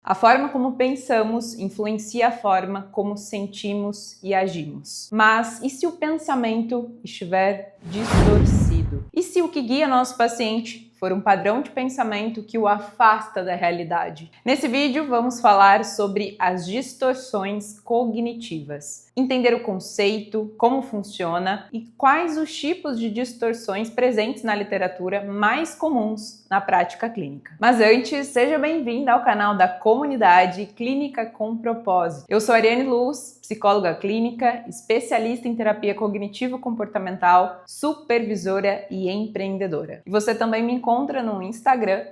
A forma como pensamos influencia a forma como sentimos e agimos. Mas e se o pensamento estiver distorcido? E se o que guia nosso paciente for um padrão de pensamento que o afasta da realidade? Nesse vídeo vamos falar sobre as distorções cognitivas, entender o conceito, como funciona e quais os tipos de distorções presentes na literatura mais comuns na prática clínica. Mas antes, seja bem-vindo ao canal da comunidade Clínica com Propósito. Eu sou Ariane Luz, psicóloga clínica, especialista em terapia cognitivo-comportamental, supervisora e empreendedora. E você também me encontra no Instagram,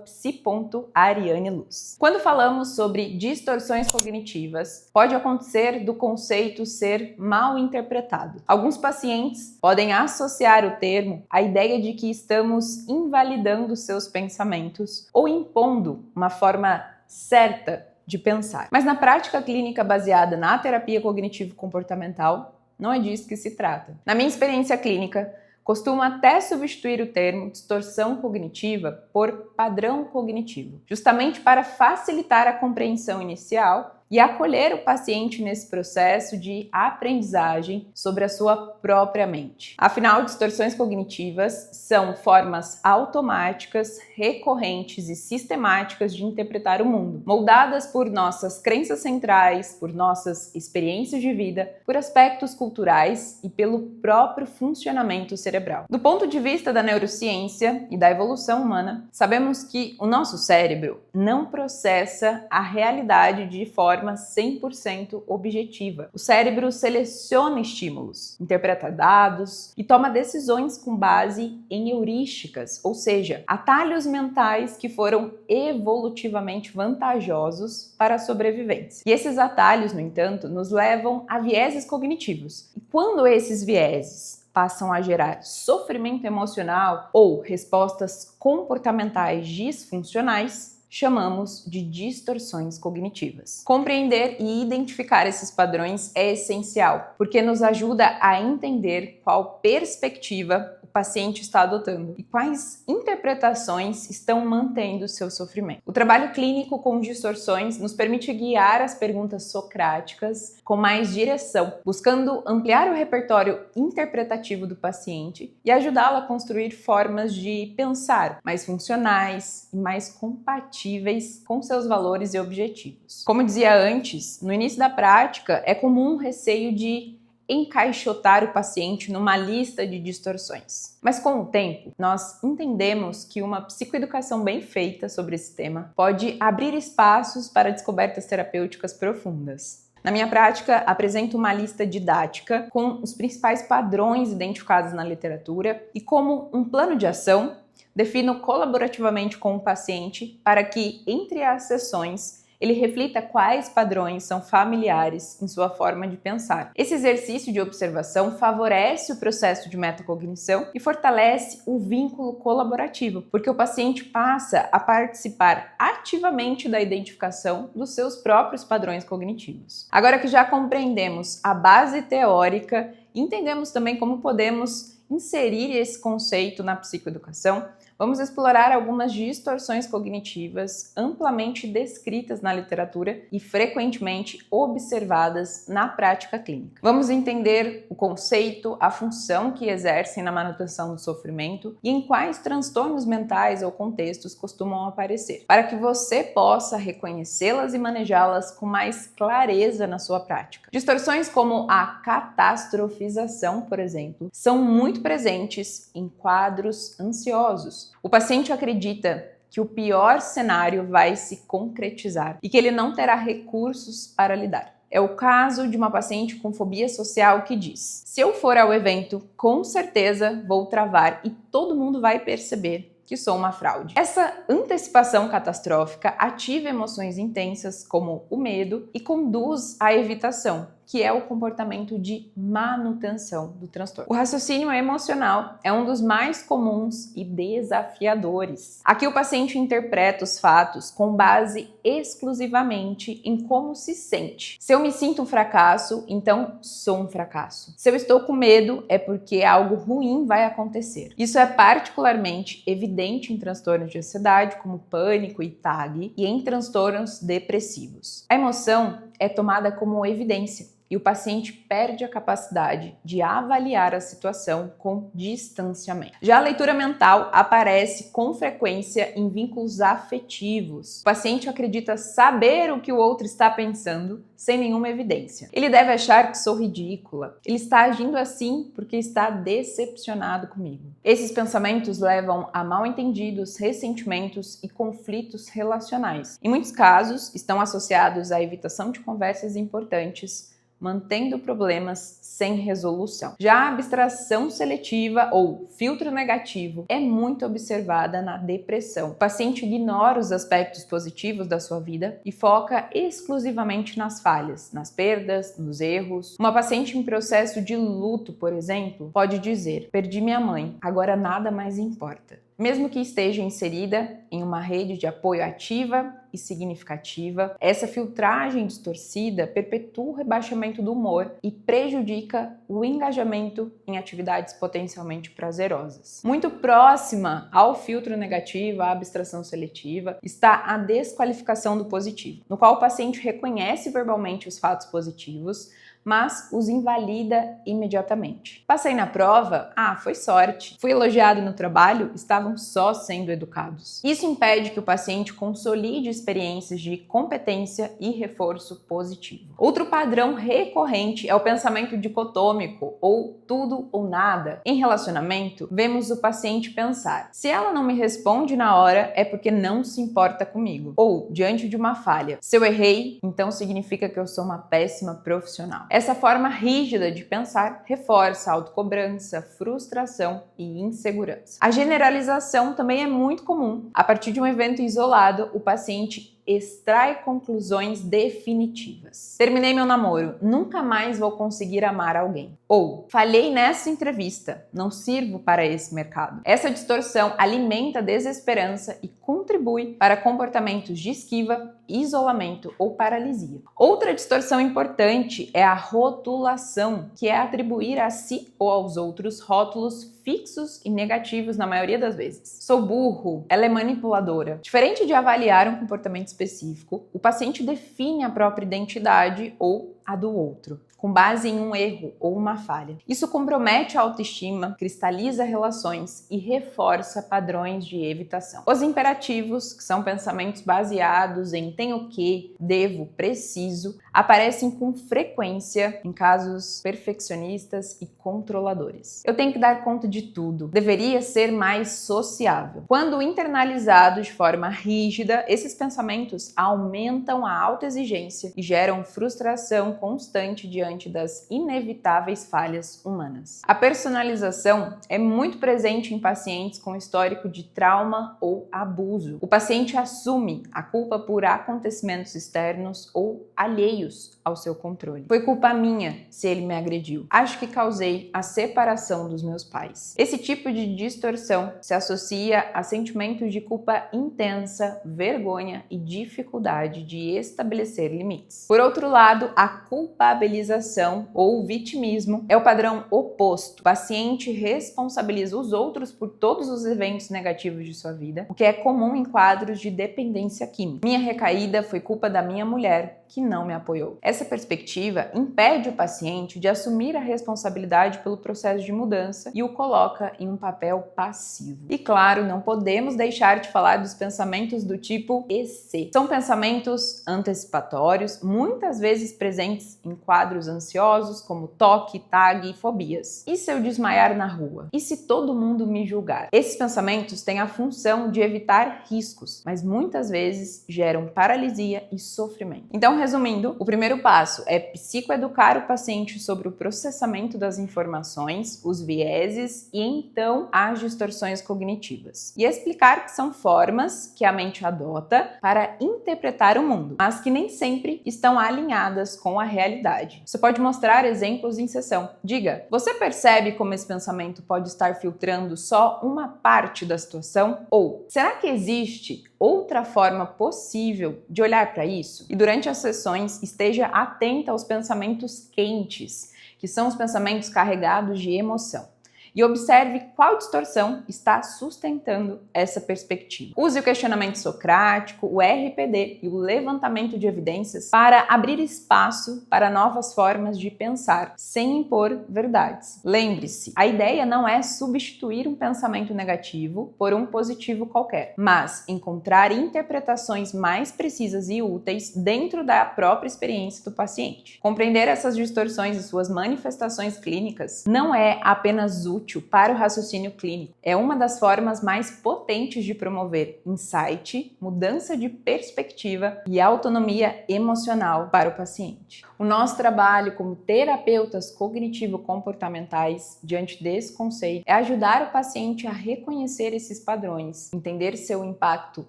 @psi.arianeluz. Quando falamos sobre distorções cognitivas, pode acontecer do conceito ser mal interpretado. Alguns pacientes podem associar o termo à ideia de que estamos invalidando seus pensamentos ou impondo uma forma certa de pensar. Mas na prática clínica baseada na terapia cognitivo-comportamental, não é disso que se trata. Na minha experiência clínica, costumo até substituir o termo distorção cognitiva por padrão cognitivo, justamente para facilitar a compreensão inicial e acolher o paciente nesse processo de aprendizagem sobre a sua própria mente. Afinal, distorções cognitivas são formas automáticas, recorrentes e sistemáticas de interpretar o mundo, moldadas por nossas crenças centrais, por nossas experiências de vida, por aspectos culturais e pelo próprio funcionamento cerebral. Do ponto de vista da neurociência e da evolução humana, sabemos que o nosso cérebro não processa a realidade de forma 100% objetiva. O cérebro seleciona estímulos, interpreta dados e toma decisões com base em heurísticas, ou seja, atalhos mentais que foram evolutivamente vantajosos para a sobrevivência. E esses atalhos, no entanto, nos levam a vieses cognitivos. E quando esses vieses passam a gerar sofrimento emocional ou respostas comportamentais disfuncionais, chamamos de distorções cognitivas. Compreender e identificar esses padrões é essencial, porque nos ajuda a entender qual perspectiva o paciente está adotando e quais interpretações estão mantendo seu sofrimento. O trabalho clínico com distorções nos permite guiar as perguntas socráticas com mais direção, buscando ampliar o repertório interpretativo do paciente e ajudá-lo a construir formas de pensar mais funcionais e mais compatíveis com seus valores e objetivos. Como dizia antes, no início da prática é comum o receio de encaixotar o paciente numa lista de distorções. Mas com o tempo, nós entendemos que uma psicoeducação bem feita sobre esse tema pode abrir espaços para descobertas terapêuticas profundas. Na minha prática, apresento uma lista didática com os principais padrões identificados na literatura e, como um plano de ação, defino colaborativamente com o paciente para que, entre as sessões, ele reflita quais padrões são familiares em sua forma de pensar. Esse exercício de observação favorece o processo de metacognição e fortalece o vínculo colaborativo, porque o paciente passa a participar ativamente da identificação dos seus próprios padrões cognitivos. Agora que já compreendemos a base teórica, entendemos também como podemos inserir esse conceito na psicoeducação, vamos explorar algumas distorções cognitivas amplamente descritas na literatura e frequentemente observadas na prática clínica. Vamos entender o conceito, a função que exercem na manutenção do sofrimento e em quais transtornos mentais ou contextos costumam aparecer, para que você possa reconhecê-las e manejá-las com mais clareza na sua prática. Distorções como a catastrofização, por exemplo, são muito presentes em quadros ansiosos. O paciente acredita que o pior cenário vai se concretizar e que ele não terá recursos para lidar. É o caso de uma paciente com fobia social que diz: se eu for ao evento, com certeza vou travar e todo mundo vai perceber que sou uma fraude. Essa antecipação catastrófica ativa emoções intensas como o medo e conduz à evitação, que é o comportamento de manutenção do transtorno. O raciocínio emocional é um dos mais comuns e desafiadores. Aqui o paciente interpreta os fatos com base exclusivamente em como se sente. Se eu me sinto um fracasso, então sou um fracasso. Se eu estou com medo, é porque algo ruim vai acontecer. Isso é particularmente evidente em transtornos de ansiedade, como pânico e TAG, e em transtornos depressivos. A emoção é tomada como evidência e o paciente perde a capacidade de avaliar a situação com distanciamento. Já a leitura mental aparece com frequência em vínculos afetivos. O paciente acredita saber o que o outro está pensando sem nenhuma evidência. Ele deve achar que sou ridícula. Ele está agindo assim porque está decepcionado comigo. Esses pensamentos levam a mal-entendidos, ressentimentos e conflitos relacionais. Em muitos casos, estão associados à evitação de conversas importantes, mantendo problemas sem resolução. Já a abstração seletiva ou filtro negativo é muito observada na depressão. O paciente ignora os aspectos positivos da sua vida e foca exclusivamente nas falhas, nas perdas, nos erros. Uma paciente em processo de luto, por exemplo, pode dizer: perdi minha mãe, agora nada mais importa. Mesmo que esteja inserida em uma rede de apoio ativa e significativa, essa filtragem distorcida perpetua o rebaixamento do humor e prejudica o engajamento em atividades potencialmente prazerosas. Muito próxima ao filtro negativo, à abstração seletiva, está a desqualificação do positivo, no qual o paciente reconhece verbalmente os fatos positivos, mas os invalida imediatamente. Passei na prova? Ah, foi sorte. Fui elogiado no trabalho? Estavam só sendo educados. Isso impede que o paciente consolide experiências de competência e reforço positivo. Outro padrão recorrente é o pensamento dicotômico, ou tudo ou nada. Em relacionamento, vemos o paciente pensar: se ela não me responde na hora, é porque não se importa comigo. Ou, diante de uma falha: se eu errei, então significa que eu sou uma péssima profissional. Essa forma rígida de pensar reforça a autocobrança, frustração e insegurança. A generalização também é muito comum. A partir de um evento isolado, o paciente extrai conclusões definitivas. Terminei meu namoro, nunca mais vou conseguir amar alguém. Ou, falhei nessa entrevista, não sirvo para esse mercado. Essa distorção alimenta a desesperança e contribui para comportamentos de esquiva, isolamento ou paralisia. Outra distorção importante é a rotulação, que é atribuir a si ou aos outros rótulos fixos e negativos na maioria das vezes. Sou burro, ela é manipuladora. Diferente de avaliar um comportamento específico, o paciente define a própria identidade ou a do outro, com base em um erro ou uma falha. Isso compromete a autoestima, cristaliza relações e reforça padrões de evitação. Os imperativos, que são pensamentos baseados em tenho que, devo, preciso, aparecem com frequência em casos perfeccionistas e controladores. Eu tenho que dar conta de tudo, deveria ser mais sociável. Quando internalizados de forma rígida, esses pensamentos aumentam a autoexigência e geram frustração constante diante das inevitáveis falhas humanas. A personalização é muito presente em pacientes com histórico de trauma ou abuso. O paciente assume a culpa por acontecimentos externos ou alheios ao seu controle. Foi culpa minha se ele me agrediu. Acho que causei a separação dos meus pais. Esse tipo de distorção se associa a sentimentos de culpa intensa, vergonha e dificuldade de estabelecer limites. Por outro lado, a culpabilização ou vitimismo é o padrão oposto. O paciente responsabiliza os outros por todos os eventos negativos de sua vida, o que é comum em quadros de dependência química. Minha recaída foi culpa da minha mulher, que não me apoiou. Essa perspectiva impede o paciente de assumir a responsabilidade pelo processo de mudança e o coloca em um papel passivo. E claro, não podemos deixar de falar dos pensamentos do tipo e se. São pensamentos antecipatórios, muitas vezes presentes em quadros ansiosos como toque, TAG e fobias. E se eu desmaiar na rua? E se todo mundo me julgar? Esses pensamentos têm a função de evitar riscos, mas muitas vezes geram paralisia e sofrimento. Então, resumindo, o primeiro passo é psicoeducar o paciente sobre o processamento das informações, os vieses e então as distorções cognitivas. E explicar que são formas que a mente adota para interpretar o mundo, mas que nem sempre estão alinhadas com com a realidade. Você pode mostrar exemplos em sessão. Diga: você percebe como esse pensamento pode estar filtrando só uma parte da situação? Ou será que existe outra forma possível de olhar para isso? E durante as sessões, esteja atenta aos pensamentos quentes, que são os pensamentos carregados de emoção. E observe qual distorção está sustentando essa perspectiva. Use o questionamento socrático, o RPD e o levantamento de evidências para abrir espaço para novas formas de pensar, sem impor verdades. Lembre-se, a ideia não é substituir um pensamento negativo por um positivo qualquer, mas encontrar interpretações mais precisas e úteis dentro da própria experiência do paciente. Compreender essas distorções e suas manifestações clínicas não é apenas útil para o raciocínio clínico. É uma das formas mais potentes de promover insight, mudança de perspectiva e autonomia emocional para o paciente. O nosso trabalho como terapeutas cognitivo-comportamentais diante desse conceito é ajudar o paciente a reconhecer esses padrões, entender seu impacto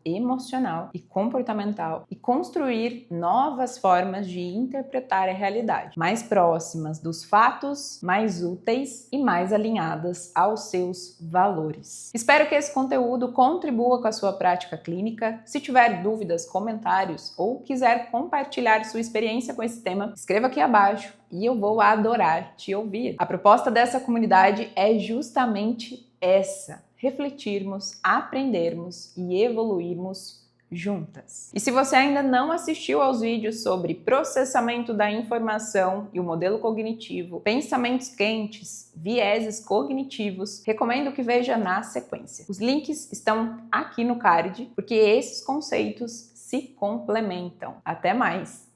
emocional e comportamental e construir novas formas de interpretar a realidade, mais próximas dos fatos, mais úteis e mais alinhadas aos seus valores. Espero que esse conteúdo contribua com a sua prática clínica. Se tiver dúvidas, comentários ou quiser compartilhar sua experiência com esse tema, escreva aqui abaixo e eu vou adorar te ouvir. A proposta dessa comunidade é justamente essa: refletirmos, aprendermos e evoluirmos juntas. E se você ainda não assistiu aos vídeos sobre processamento da informação e o modelo cognitivo, pensamentos quentes, vieses cognitivos, recomendo que veja na sequência. Os links estão aqui no card, porque esses conceitos se complementam. Até mais!